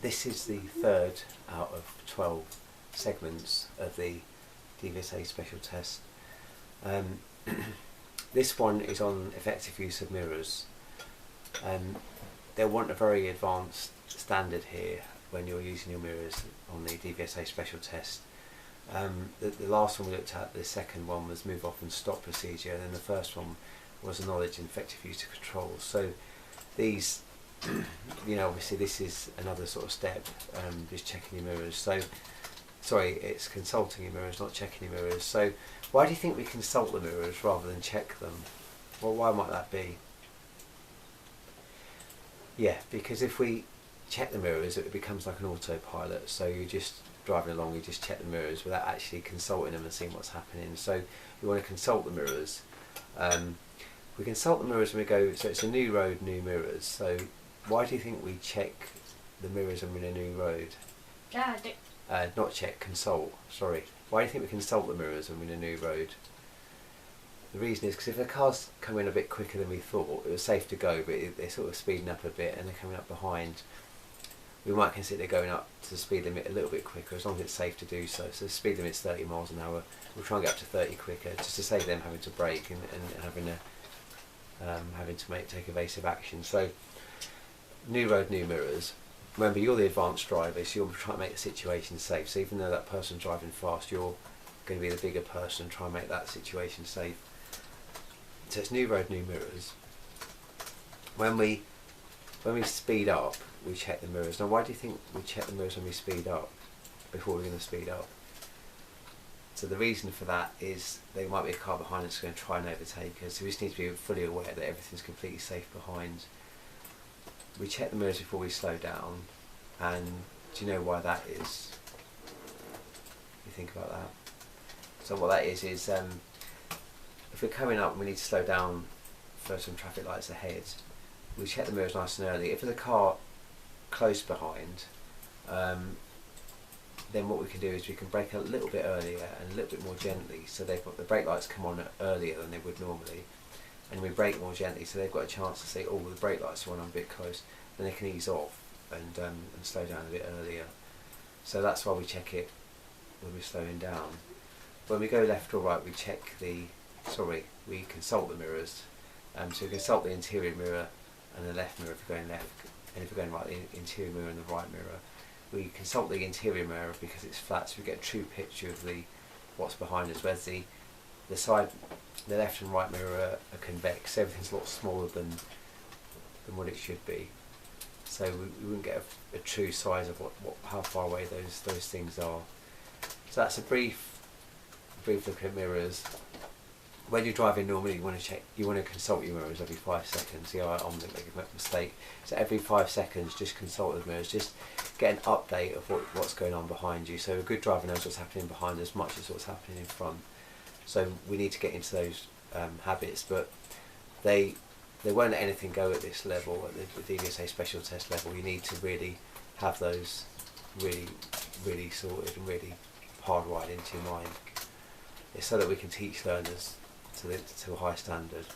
This is the third out of 12 segments of the DVSA special test. This one is on effective use of mirrors. They'll want a very advanced standard here when you're using your mirrors on the DVSA special test. The last one we looked at, the second one, was move off and stop procedure, and then the first one was a knowledge and effective use of controls. So these, obviously this is another sort of step, just checking your mirrors. So, sorry, it's consulting your mirrors, not checking your mirrors. So why do you think we consult the mirrors rather than check them? Well, why might that be? Yeah, because if we check the mirrors, it becomes like an autopilot. So you're just driving along, you just check the mirrors without actually consulting them and seeing what's happening. So you want to consult the mirrors. We consult the mirrors when we go, so it's a new road, new mirrors. So why do you think we check the mirrors when we're in a new road? Not check, consult, sorry. Why do you think we consult the mirrors when we're in a new road? The reason is because if the car's coming a bit quicker than we thought, it was safe to go, but they're sort of speeding up a bit and they're coming up behind, we might consider going up to the speed limit a little bit quicker, as long as it's safe to do so. So the speed limit's 30 miles an hour, we'll try and get up to 30 quicker, just to save them having to brake and having to take evasive action. So new road, new mirrors. Remember, you're the advanced driver, so you'll try and make the situation safe. So even though that person's driving fast, you're going to be the bigger person, try and make that situation safe. So it's new road, new mirrors. When we speed up, we check the mirrors. Now, why do you think we check the mirrors when we speed up before we're going to speed up? So the reason for that is there might be a car behind us going to try and overtake us, so we just need to be fully aware that everything's completely safe behind. We check the mirrors before we slow down, and do you know why that is? You think about that. So what that is if we're coming up and we need to slow down for some traffic lights ahead, we check the mirrors nice and early. If there's a car close behind, then what we can do is we can brake a little bit earlier and a little bit more gently, so they've got the brake lights come on earlier than they would normally, and we brake more gently, so they've got a chance to say, oh, the brake lights are on, I'm a bit close, then they can ease off and slow down a bit earlier. So that's why we check it when we're slowing down. When we go left or right, we consult the mirrors. So we consult the interior mirror and the left mirror if we're going left, and if we're going right, the interior mirror and the right mirror. We consult the interior mirror because it's flat, so we get a true picture of what's behind us, whereas the left and right mirror are convex, so everything's a lot smaller than what it should be. So we wouldn't get a true size of how far away those things are. So that's a brief look at mirrors. When you're driving normally, you want to consult your mirrors every 5 seconds. I'm going to make a mistake. So every 5 seconds, just consult the mirrors. Just get an update of what's going on behind you. So a good driver knows what's happening behind as much as what's happening in front. So we need to get into those habits, but they won't let anything go at this level, at the DVSA special test level. You need to really have those really sorted and really hardwired into your mind. It's so that we can teach learners to a high standard.